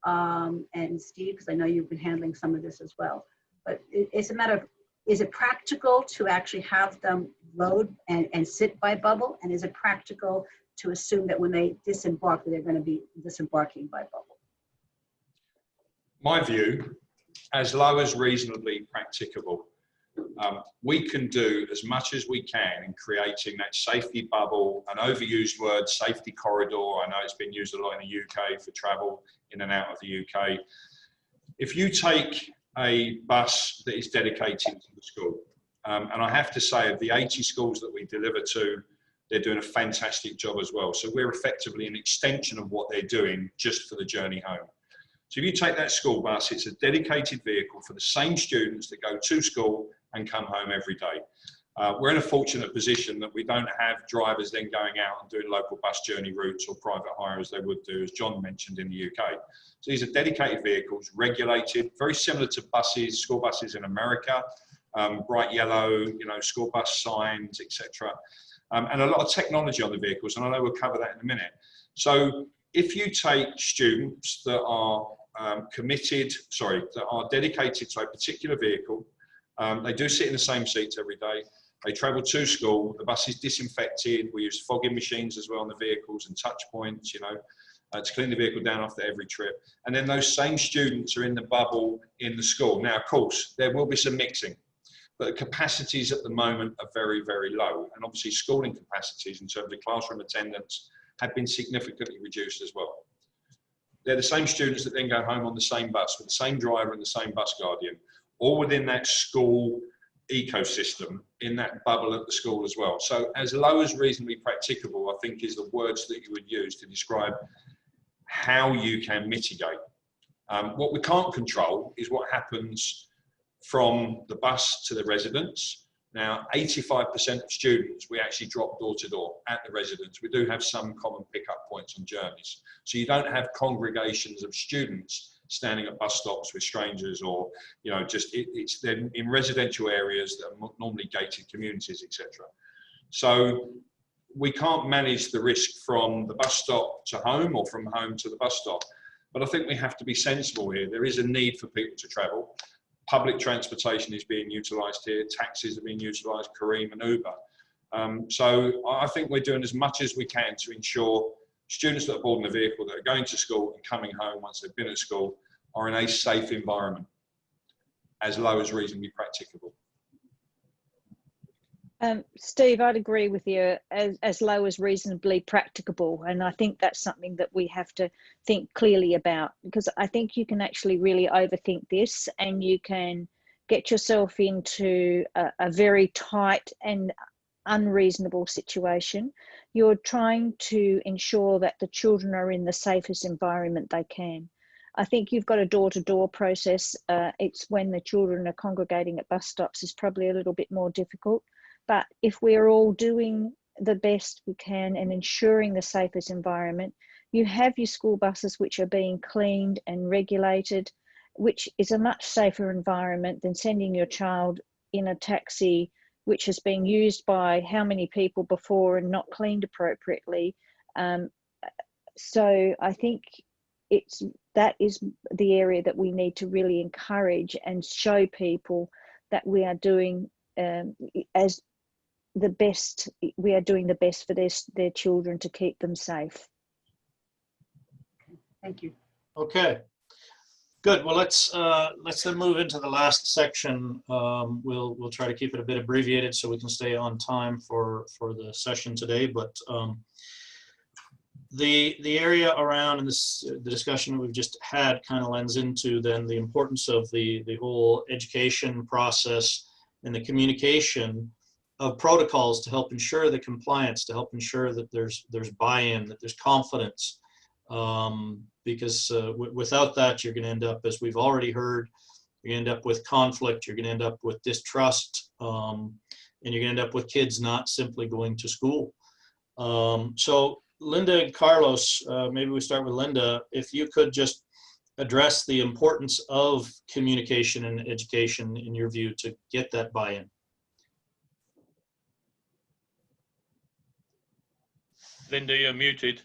and Steve, because I know you've been handling some of this as well. But it's a matter of, is it practical to actually have them load and sit by bubble? And is it practical to assume that when they disembark, that they're going to be disembarking by bubble? My view, as low as reasonably practicable, we can do as much as we can in creating that safety bubble, an overused word, safety corridor. I know it's been used a lot in the UK for travel in and out of the UK. If you take a bus that is dedicated to the school, and I have to say, of the 80 schools that we deliver to, they're doing a fantastic job as well. So we're effectively an extension of what they're doing just for the journey home. So if you take that school bus, it's a dedicated vehicle for the same students that go to school and come home every day. We're in a fortunate position that we don't have drivers then going out and doing local bus journey routes or private hire as they would do, as John mentioned, in the UK. So these are dedicated vehicles, regulated, very similar to buses, school buses in America, bright yellow, school bus signs, etc. And a lot of technology on the vehicles, and I know we'll cover that in a minute. So if you take students that are that are dedicated to a particular vehicle, they do sit in the same seats every day. They travel to school. The bus is disinfected. We use fogging machines as well on the vehicles and touch points, to clean the vehicle down after every trip. And then those same students are in the bubble in the school. Now, of course, there will be some mixing, but the capacities at the moment are very, very low. And obviously schooling capacities in terms of classroom attendance have been significantly reduced as well. They're the same students that then go home on the same bus with the same driver and the same bus guardian, all within that school ecosystem, in that bubble at the school as well. So as low as reasonably practicable, I think, is the words that you would use to describe how you can mitigate. What we can't control is what happens from the bus to the residents. Now, 85% of students, we actually drop door to door at the residence. We do have some common pickup points on journeys. So you don't have congregations of students standing at bus stops with strangers, or, you know, just it's then in residential areas that are normally gated communities, etc. So we can't manage the risk from the bus stop to home or from home to the bus stop. But I think we have to be sensible here. There is a need for people to travel. Public transportation is being utilised here. Taxis are being utilised, Careem and Uber. So I think we're doing as much as we can to ensure students that are boarding a vehicle, that are going to school and coming home once they've been at school, are in a safe environment, as low as reasonably practicable. Steve, I'd agree with you, as low as reasonably practicable. And I think that's something that we have to think clearly about, because I think you can actually really overthink this, and you can get yourself into a very tight and unreasonable situation. You're trying to ensure that the children are in the safest environment they can. I think you've got a door-to-door process. It's when the children are congregating at bus stops is probably a little bit more difficult. But if we're all doing the best we can and ensuring the safest environment, you have your school buses which are being cleaned and regulated, which is a much safer environment than sending your child in a taxi which has been used by how many people before and not cleaned appropriately. So I think that is the area that we need to really encourage and show people that we are doing we are doing the best for their children to keep them safe. Thank you. Okay, good. Well, let's then move into the last section. We'll try to keep it a bit abbreviated so we can stay on time for the session today. But the area around and the discussion that we've just had kind of lends into then the importance of the whole education process and the communication of protocols to help ensure the compliance, to help ensure that there's buy-in, that there's confidence, because without that, you're going to end up, as we've already heard, you're going to end up with conflict, you're going to end up with distrust, and you're going to end up with kids not simply going to school. So Linda and Carlos, maybe we start with Linda. If you could just address the importance of communication and education in your view to get that buy-in. Linda, you're muted.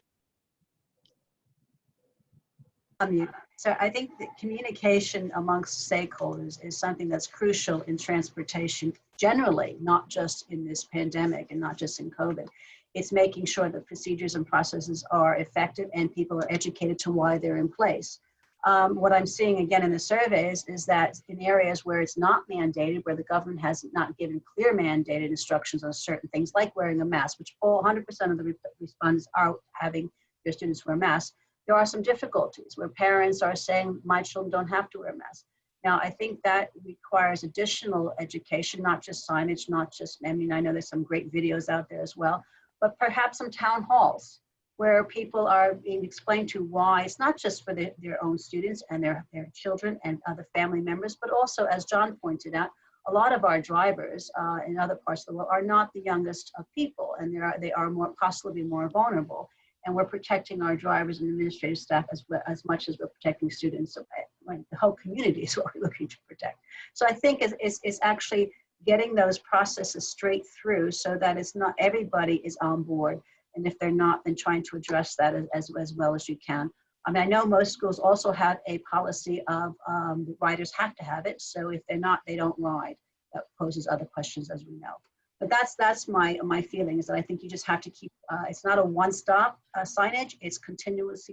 Unmute. So I think that communication amongst stakeholders is something that's crucial in transportation generally, not just in this pandemic and not just in COVID. It's making sure that procedures and processes are effective and people are educated to why they're in place. What I'm seeing again in the surveys is that in areas where it's not mandated, where the government has not given clear mandated instructions on certain things like wearing a mask, which 100% of the respondents are having their students wear masks, there are some difficulties where parents are saying, my children don't have to wear masks. Now, I think that requires additional education, not just signage, not just, I mean, I know there's some great videos out there as well, but perhaps some town halls where people are being explained to why it's not just for their own students and their children and other family members, but also, as John pointed out, a lot of our drivers in other parts of the world are not the youngest of people, and they are more possibly more vulnerable. And we're protecting our drivers and administrative staff as much as we're protecting students. So the whole community is what we're looking to protect. So I think it's actually getting those processes straight through so that it's not everybody is on board. And if they're not, then trying to address that as well as you can. I mean, I know most schools also have a policy of the riders have to have it. So if they're not, they don't ride. That poses other questions, as we know. But that's my feeling, is that I think you just have to keep, it's not a one-stop signage, it's continuous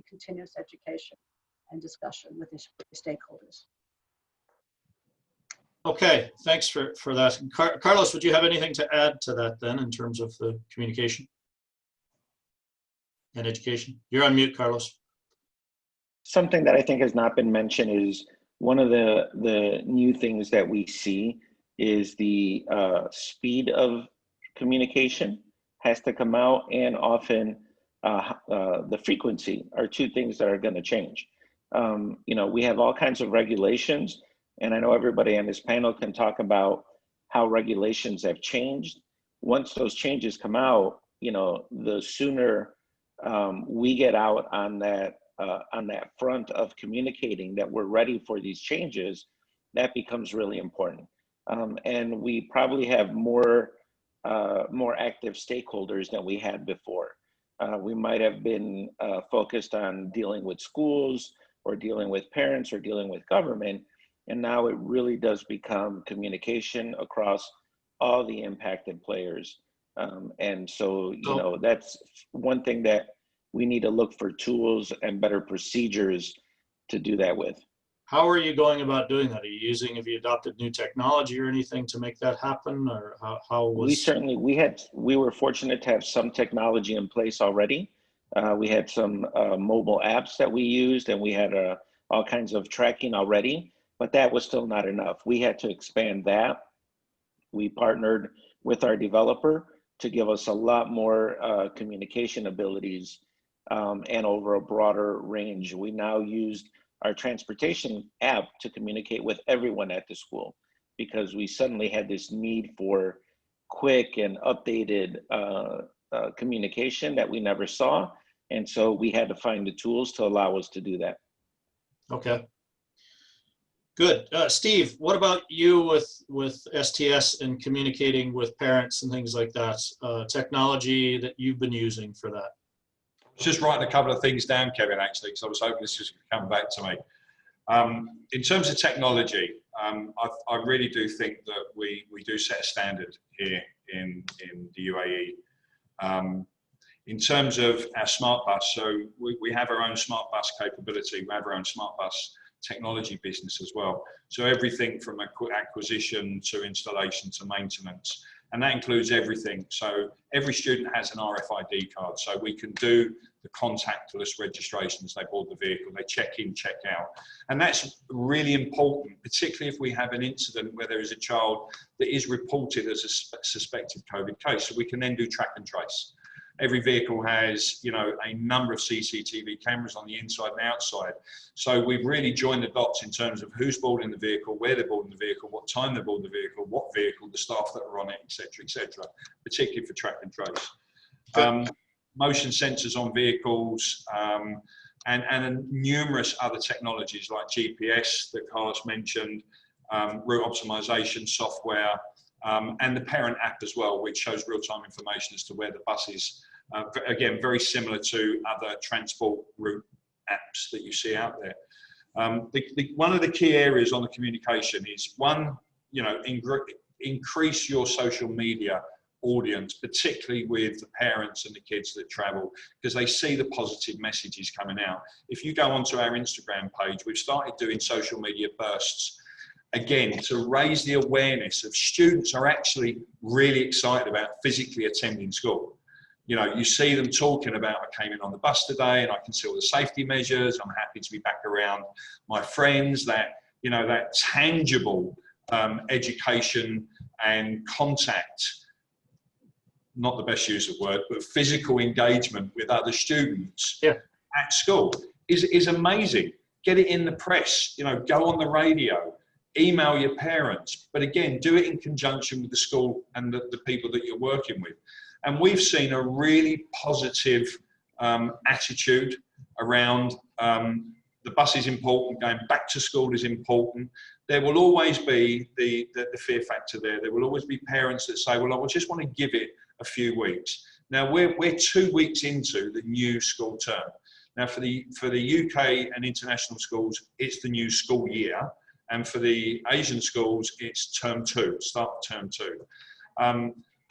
education and discussion with the stakeholders. Okay, thanks for that. Carlos, would you have anything to add to that then in terms of the communication and education? You're on mute, Carlos. Something that I think has not been mentioned is one of the new things that we see is the speed of communication has to come out, and often the frequency are two things that are going to change. You know, we have all kinds of regulations, and I know everybody on this panel can talk about how regulations have changed. Once those changes come out, you know, the sooner we get out on that front of communicating that we're ready for these changes, that becomes really important. And we probably have more active stakeholders than we had before. We might have been focused on dealing with schools or dealing with parents or dealing with government. And now it really does become communication across all the impacted players. And so, you know, that's one thing that we need to look for tools and better procedures to do that with. How are you going about doing that? Have you adopted new technology or anything to make that happen, or how was? We were fortunate to have some technology in place already. We had some mobile apps that we used, and we had all kinds of tracking already, but that was still not enough. We had to expand that. We partnered with our developer to give us a lot more communication abilities and over a broader range. We now used our transportation app to communicate with everyone at the school, because we suddenly had this need for quick and updated communication that we never saw. And so we had to find the tools to allow us to do that. Okay. Good. Steve, what about you with STS and communicating with parents and things like that? Technology that you've been using for that? I was just writing a couple of things down, Kevin, actually, because I was hoping this was going to come back to me. In terms of technology, I really do think that we do set a standard here in the UAE. In terms of our smart bus, so we have our own smart bus capability, we have our own smart bus technology business as well. So everything from acquisition to installation to maintenance, and that includes everything. So every student has an RFID card, so we can do the contactless registrations. They board the vehicle, they check in, check out. And that's really important, particularly if we have an incident where there is a child that is reported as a suspected COVID case. So we can then do track and trace. Every vehicle has, you know, a number of CCTV cameras on the inside and outside. So we've really joined the dots in terms of who's boarding the vehicle, where they're boarding the vehicle, what time they're boarding the vehicle, what vehicle, the staff that are on it, etc., particularly for track and trace. Motion sensors on vehicles, and numerous other technologies like GPS that Carlos mentioned, route optimization software, and the parent app as well, which shows real-time information as to where the bus is. Again, very similar to other transport route apps that you see out there. One of the key areas on the communication is, one, you know, increase your social media audience, particularly with the parents and the kids that travel, because they see the positive messages coming out. If you go onto our Instagram page, we've started doing social media bursts, again, to raise the awareness of students are actually really excited about physically attending school. You know, you see them talking about, I came in on the bus today and I can see all the safety measures, I'm happy to be back around my friends, that, you know, that tangible education and contact, not the best use of word, but physical engagement with other students at school is amazing. Get it in the press, you know, go on the radio, email your parents, but again, do it in conjunction with the school and the people that you're working with. And we've seen a really positive attitude around the bus is important, going back to school is important. There will always be the fear factor there. There will always be parents that say, well, I just want to give it a few weeks. Now we're 2 weeks into the new school term. Now for the UK and international schools, it's the new school year. And for the Asian schools, it's term 2, start of term 2.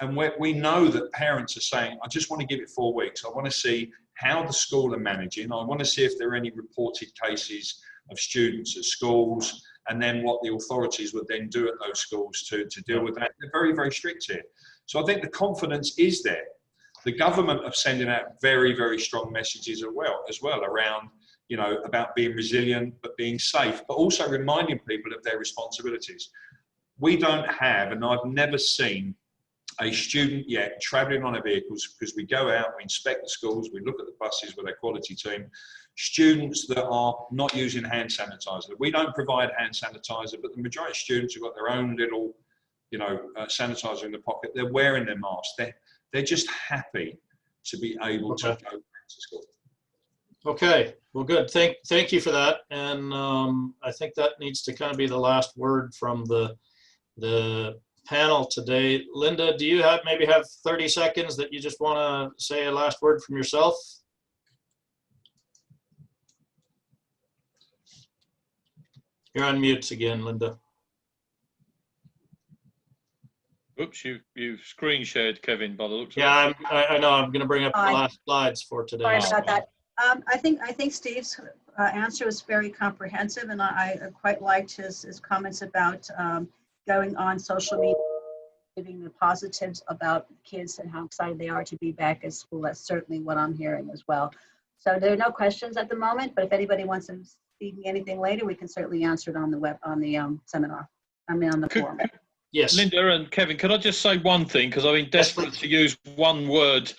And we know that parents are saying, I just want to give it 4 weeks. I want to see how the school are managing. I want to see if there are any reported cases of students at schools, and then what the authorities would then do at those schools to deal with that. They're very, very strict here. So I think the confidence is there. The government are sending out very, very strong messages as well around, you know, about being resilient, but being safe, but also reminding people of their responsibilities. We don't have, and I've never seen a student yet traveling on our vehicles, because we go out, we inspect the schools, we look at the buses with our quality team, students that are not using hand sanitizer. We don't provide hand sanitizer, but the majority of students have got their own little sanitizer in the pocket. They're wearing their mask. They're just happy to be able to go back to school. Okay, well, good. Thank you for that. And I think that needs to kind of be the last word from the panel today. Linda, do you maybe have 30 seconds that you just want to say a last word from yourself? You're on mute again, Linda. Oops, you've screen shared, Kevin, by the looks of it. Yeah, I know. I'm going to bring up the last slides for today. Sorry about that. I think Steve's answer was very comprehensive, and I quite liked his comments about going on social media, giving the positives about kids and how excited they are to be back at school. That's certainly what I'm hearing as well. So there are no questions at the moment, but if anybody wants to feed me anything later, we can certainly answer it on the seminar. On the forum. Yes. Linda and Kevin, could I just say one thing? Because I've been desperate to use one word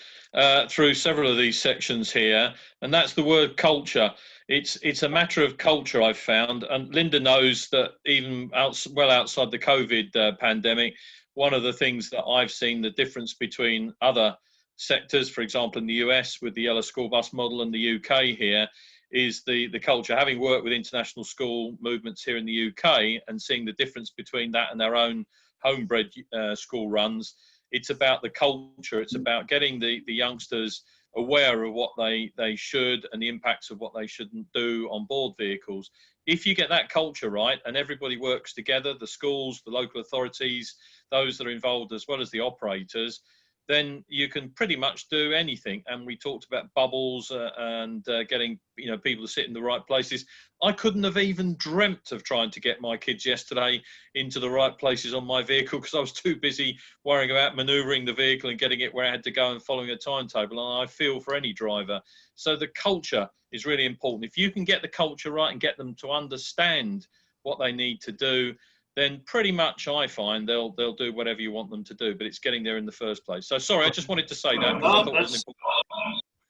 through several of these sections here, and that's the word culture. It's a matter of culture, I've found, and Linda knows that even well outside the COVID pandemic, one of the things that I've seen the difference between other sectors, for example, in the US with the yellow school bus model and the UK here, is the culture. Having worked with international school movements here in the UK and seeing the difference between that and their own homebred school runs, it's about the culture. It's about getting the youngsters aware of what they should and the impacts of what they shouldn't do on board vehicles. If you get that culture right and everybody works together, the schools, the local authorities, those that are involved as well as the operators, then you can pretty much do anything. And we talked about bubbles and getting people to sit in the right places. I couldn't have even dreamt of trying to get my kids yesterday into the right places on my vehicle because I was too busy worrying about manoeuvring the vehicle and getting it where I had to go and following a timetable. And I feel for any driver. So the culture is really important. If you can get the culture right and get them to understand what they need to do, then pretty much I find they'll do whatever you want them to do, but it's getting there in the first place. So sorry, I just wanted to say that.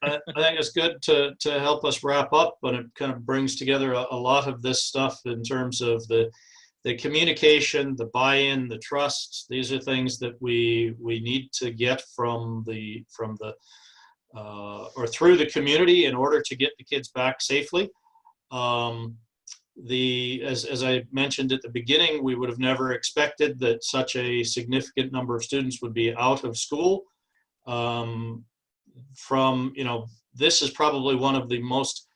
I think it's good to help us wrap up, but it kind of brings together a lot of this stuff in terms of the communication, the buy-in, the trust. These are things that we need to get from the or through the community in order to get the kids back safely. As I mentioned at the beginning, we would have never expected that such a significant number of students would be out of school. This is probably one of the most,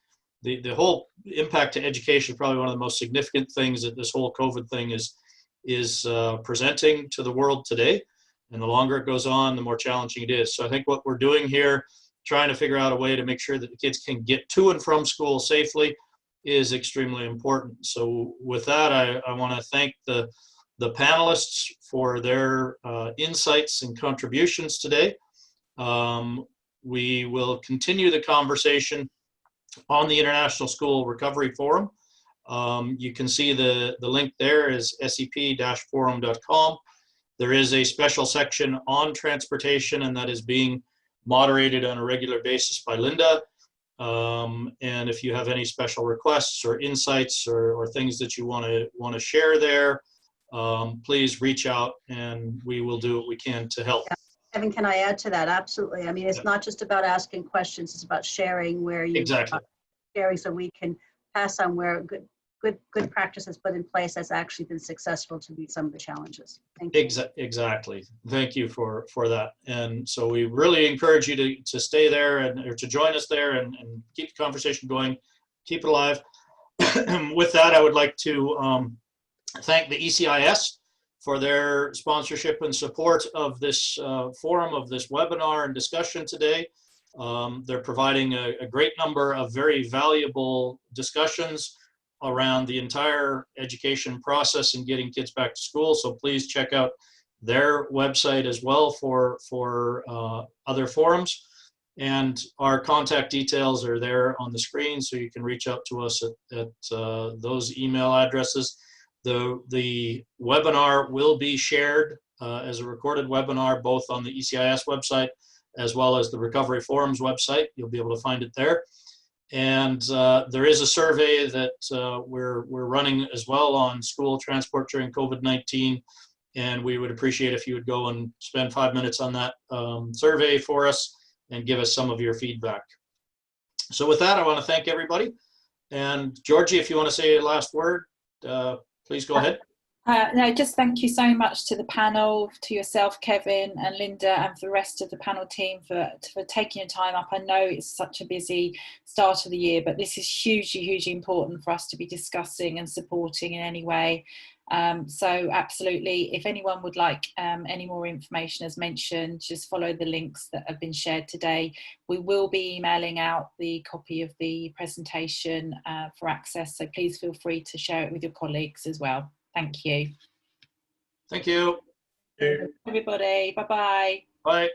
the whole impact to education is probably one of the most significant things that this whole COVID thing is presenting to the world today. And the longer it goes on, the more challenging it is. So I think what we're doing here, trying to figure out a way to make sure that the kids can get to and from school safely, is extremely important. So with that, I want to thank the panelists for their insights and contributions today. We will continue the conversation on the International School Recovery Forum. You can see the link there is sep-forum.com. There is a special section on transportation, and that is being moderated on a regular basis by Linda. And if you have any special requests or insights or things that you want to share there, please reach out and we will do what we can to help. Yeah. Kevin, can I add to that? Absolutely. I mean, it's not just about asking questions; it's about sharing where you sharing, so we can pass on where good practice has put in place has actually been successful to meet some of the challenges. Thank you. Exactly. Thank you for that. And so we really encourage you to stay there or to join us there and keep the conversation going, keep it alive. With that, I would like to thank the ECIS for their sponsorship and support of this forum, of this webinar and discussion today. They're providing a great number of very valuable discussions around the entire education process and getting kids back to school. So please check out their website as well for other forums. And our contact details are there on the screen, so you can reach out to us at those email addresses. The webinar will be shared as a recorded webinar, both on the ECIS website as well as the Recovery Forum's website. You'll be able to find it there. And there is a survey that we're running as well on school transport during COVID-19. And we would appreciate if you would go and spend 5 minutes on that survey for us and give us some of your feedback. So with that, I want to thank everybody. And Georgie, if you want to say a last word, please go ahead. No, just thank you so much to the panel, to yourself, Kevin and Linda, and for the rest of the panel team for taking your time up. I know it's such a busy start of the year, but this is hugely, hugely important for us to be discussing and supporting in any way. So absolutely, if anyone would like any more information, as mentioned, just follow the links that have been shared today. We will be emailing out the copy of the presentation for access, so please feel free to share it with your colleagues as well. Thank you. Thank you. Everybody, bye-bye. Bye.